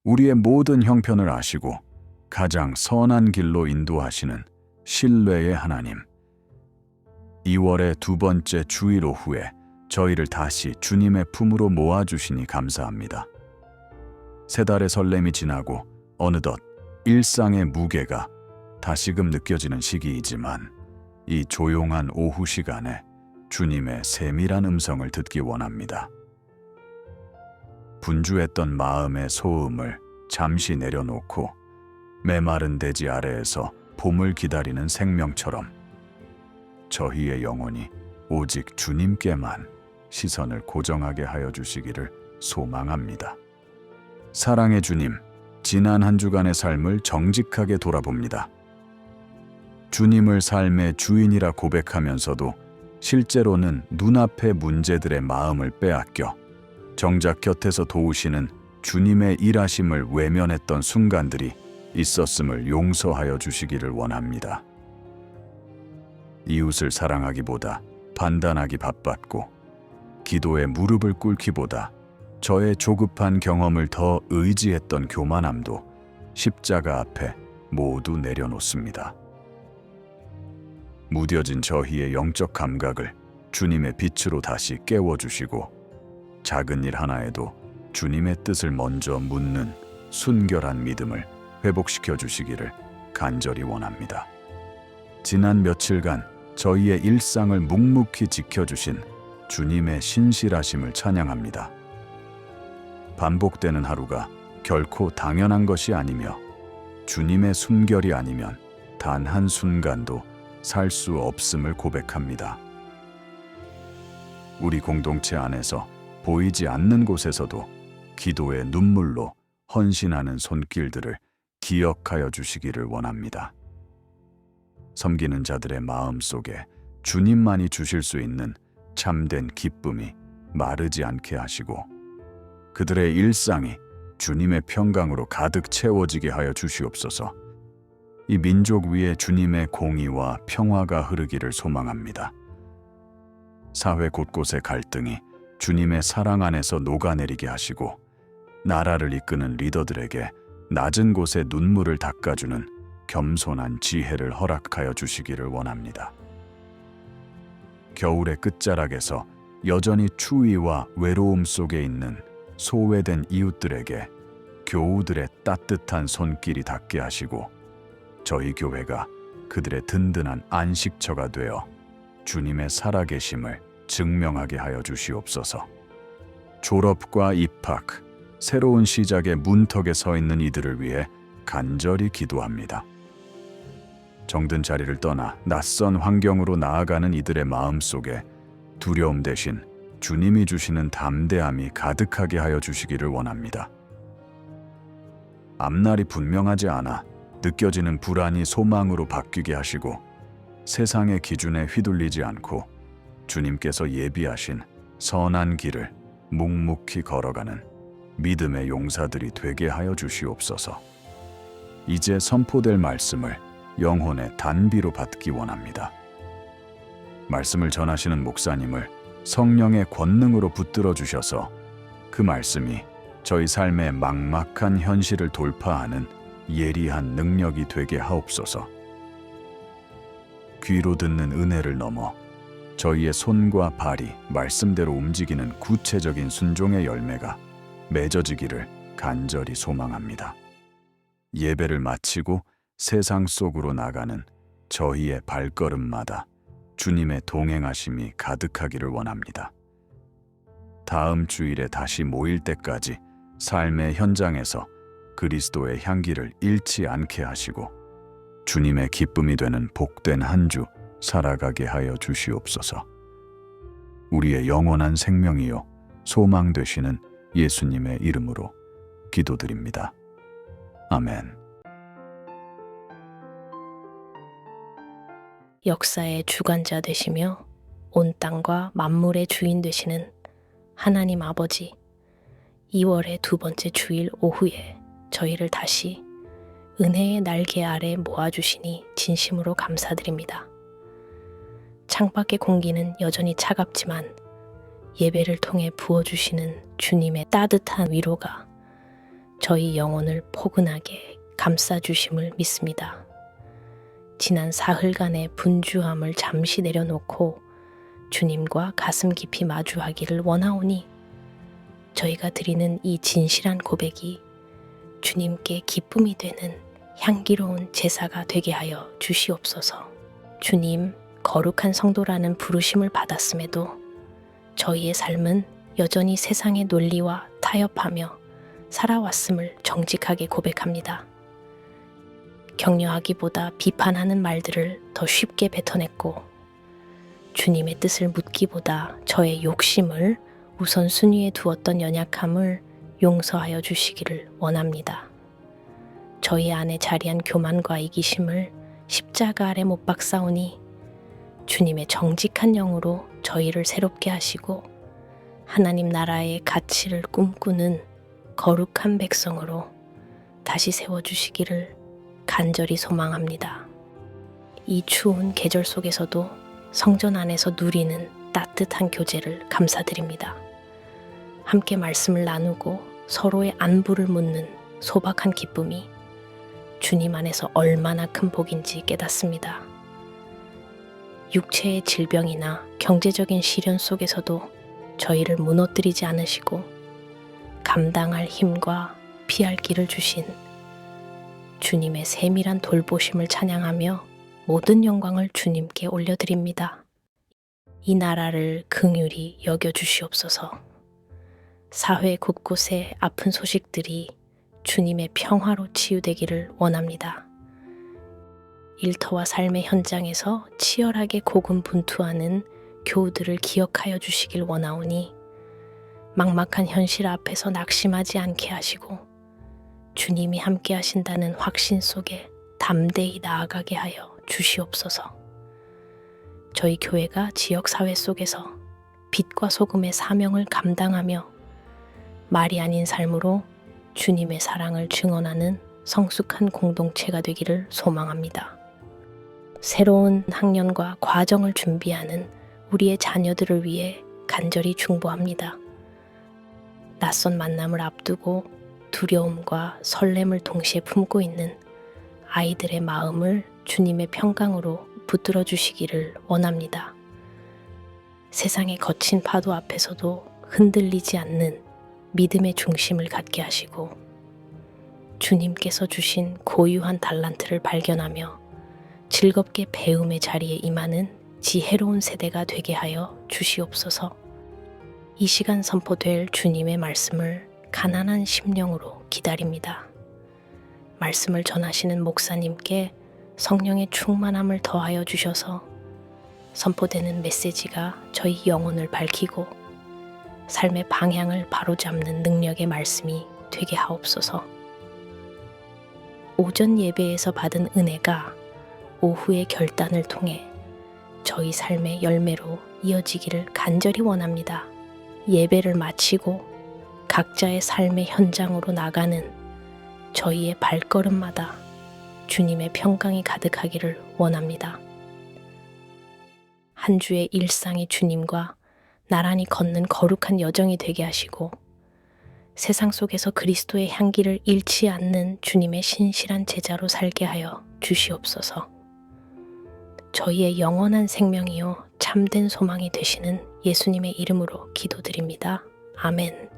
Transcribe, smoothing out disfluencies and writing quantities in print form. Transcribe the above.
우리의 모든 형편을 아시고 가장 선한 길로 인도하시는 신뢰의 하나님. 2월의 두 번째 주일 오후에 저희를 다시 주님의 품으로 모아주시니 감사합니다. 세 달의 설렘이 지나고 어느덧 일상의 무게가 다시금 느껴지는 시기이지만 이 조용한 오후 시간에 주님의 세밀한 음성을 듣기 원합니다. 분주했던 마음의 소음을 잠시 내려놓고 메마른 대지 아래에서 봄을 기다리는 생명처럼 저희의 영혼이 오직 주님께만 시선을 고정하게 하여 주시기를 소망합니다. 사랑의 주님, 지난 한 주간의 삶을 정직하게 돌아봅니다. 주님을 삶의 주인이라 고백하면서도 실제로는 눈앞의 문제들의 마음을 빼앗겨 정작 곁에서 도우시는 주님의 일하심을 외면했던 순간들이 있었음을 용서하여 주시기를 원합니다. 이웃을 사랑하기보다 판단하기 바빴고 기도에 무릎을 꿇기보다 저의 조급한 경험을 더 의지했던 교만함도 십자가 앞에 모두 내려놓습니다. 무뎌진 저희의 영적 감각을 주님의 빛으로 다시 깨워주시고 작은 일 하나에도 주님의 뜻을 먼저 묻는 순결한 믿음을 회복시켜 주시기를 간절히 원합니다. 지난 며칠간 저희의 일상을 묵묵히 지켜주신 주님의 신실하심을 찬양합니다. 반복되는 하루가 결코 당연한 것이 아니며 주님의 숨결이 아니면 단 한순간도 살 수 없음을 고백합니다. 우리 공동체 안에서 보이지 않는 곳에서도 기도의 눈물로 헌신하는 손길들을 기억하여 주시기를 원합니다. 섬기는 자들의 마음 속에 주님만이 주실 수 있는 참된 기쁨이 마르지 않게 하시고 그들의 일상이 주님의 평강으로 가득 채워지게 하여 주시옵소서. 이 민족 위에 주님의 공의와 평화가 흐르기를 소망합니다. 사회 곳곳의 갈등이 주님의 사랑 안에서 녹아내리게 하시고 나라를 이끄는 리더들에게 낮은 곳에 눈물을 닦아주는 겸손한 지혜를 허락하여 주시기를 원합니다. 겨울의 끝자락에서 여전히 추위와 외로움 속에 있는 소외된 이웃들에게 교우들의 따뜻한 손길이 닿게 하시고 저희 교회가 그들의 든든한 안식처가 되어 주님의 살아계심을 증명하게 하여 주시옵소서. 졸업과 입학, 새로운 시작의 문턱에 서 있는 이들을 위해 간절히 기도합니다. 정든 자리를 떠나 낯선 환경으로 나아가는 이들의 마음 속에 두려움 대신 주님이 주시는 담대함이 가득하게 하여 주시기를 원합니다. 앞날이 분명하지 않아 느껴지는 불안이 소망으로 바뀌게 하시고 세상의 기준에 휘둘리지 않고 주님께서 예비하신 선한 길을 묵묵히 걸어가는 믿음의 용사들이 되게 하여 주시옵소서. 이제 선포될 말씀을 영혼의 단비로 받기 원합니다. 말씀을 전하시는 목사님을 성령의 권능으로 붙들어 주셔서 그 말씀이 저희 삶의 막막한 현실을 돌파하는 예리한 능력이 되게 하옵소서. 귀로 듣는 은혜를 넘어 저희의 손과 발이 말씀대로 움직이는 구체적인 순종의 열매가 맺어지기를 간절히 소망합니다. 예배를 마치고 세상 속으로 나가는 저희의 발걸음마다 주님의 동행하심이 가득하기를 원합니다. 다음 주일에 다시 모일 때까지 삶의 현장에서 그리스도의 향기를 잃지 않게 하시고 주님의 기쁨이 되는 복된 한 주 살아가게 하여 주시옵소서. 우리의 영원한 생명이요 소망 되시는 예수님의 이름으로 기도드립니다. 아멘. 역사의 주관자 되시며 온 땅과 만물의 주인 되시는 하나님 아버지, 2월의 두 번째 주일 오후에 저희를 다시 은혜의 날개 아래 모아주시니 진심으로 감사드립니다. 창밖의 공기는 여전히 차갑지만 예배를 통해 부어주시는 주님의 따뜻한 위로가 저희 영혼을 포근하게 감싸주심을 믿습니다. 지난 사흘간의 분주함을 잠시 내려놓고 주님과 가슴 깊이 마주하기를 원하오니 저희가 드리는 이 진실한 고백이 주님께 기쁨이 되는 향기로운 제사가 되게 하여 주시옵소서. 주님, 거룩한 성도라는 부르심을 받았음에도 저희의 삶은 여전히 세상의 논리와 타협하며 살아왔음을 정직하게 고백합니다. 격려하기보다 비판하는 말들을 더 쉽게 뱉어냈고 주님의 뜻을 묻기보다 저의 욕심을 우선순위에 두었던 연약함을 용서하여 주시기를 원합니다. 저희 안에 자리한 교만과 이기심을 십자가 아래 못 박사오니 주님의 정직한 영으로 저희를 새롭게 하시고 하나님 나라의 가치를 꿈꾸는 거룩한 백성으로 다시 세워주시기를 간절히 소망합니다. 이 추운 계절 속에서도 성전 안에서 누리는 따뜻한 교제를 감사드립니다. 함께 말씀을 나누고 서로의 안부를 묻는 소박한 기쁨이 주님 안에서 얼마나 큰 복인지 깨닫습니다. 육체의 질병이나 경제적인 시련 속에서도 저희를 무너뜨리지 않으시고 감당할 힘과 피할 길을 주신 주님의 세밀한 돌보심을 찬양하며 모든 영광을 주님께 올려드립니다. 이 나라를 긍휼히 여겨주시옵소서. 사회 곳곳의 아픈 소식들이 주님의 평화로 치유되기를 원합니다. 일터와 삶의 현장에서 치열하게 고군분투하는 교우들을 기억하여 주시길 원하오니 막막한 현실 앞에서 낙심하지 않게 하시고 주님이 함께 하신다는 확신 속에 담대히 나아가게 하여 주시옵소서. 저희 교회가 지역사회 속에서 빛과 소금의 사명을 감당하며 말이 아닌 삶으로 주님의 사랑을 증언하는 성숙한 공동체가 되기를 소망합니다. 새로운 학년과 과정을 준비하는 우리의 자녀들을 위해 간절히 중보합니다. 낯선 만남을 앞두고 두려움과 설렘을 동시에 품고 있는 아이들의 마음을 주님의 평강으로 붙들어 주시기를 원합니다. 세상의 거친 파도 앞에서도 흔들리지 않는 믿음의 중심을 갖게 하시고 주님께서 주신 고유한 달란트를 발견하며 즐겁게 배움의 자리에 임하는 지혜로운 세대가 되게 하여 주시옵소서. 이 시간 선포될 주님의 말씀을 가난한 심령으로 기다립니다. 말씀을 전하시는 목사님께 성령의 충만함을 더하여 주셔서 선포되는 메시지가 저희 영혼을 밝히고 삶의 방향을 바로잡는 능력의 말씀이 되게 하옵소서. 오전 예배에서 받은 은혜가 오후의 결단을 통해 저희 삶의 열매로 이어지기를 간절히 원합니다. 예배를 마치고 각자의 삶의 현장으로 나가는 저희의 발걸음마다 주님의 평강이 가득하기를 원합니다. 한 주의 일상이 주님과 나란히 걷는 거룩한 여정이 되게 하시고 세상 속에서 그리스도의 향기를 잃지 않는 주님의 신실한 제자로 살게 하여 주시옵소서. 저희의 영원한 생명이요 참된 소망이 되시는 예수님의 이름으로 기도드립니다. 아멘.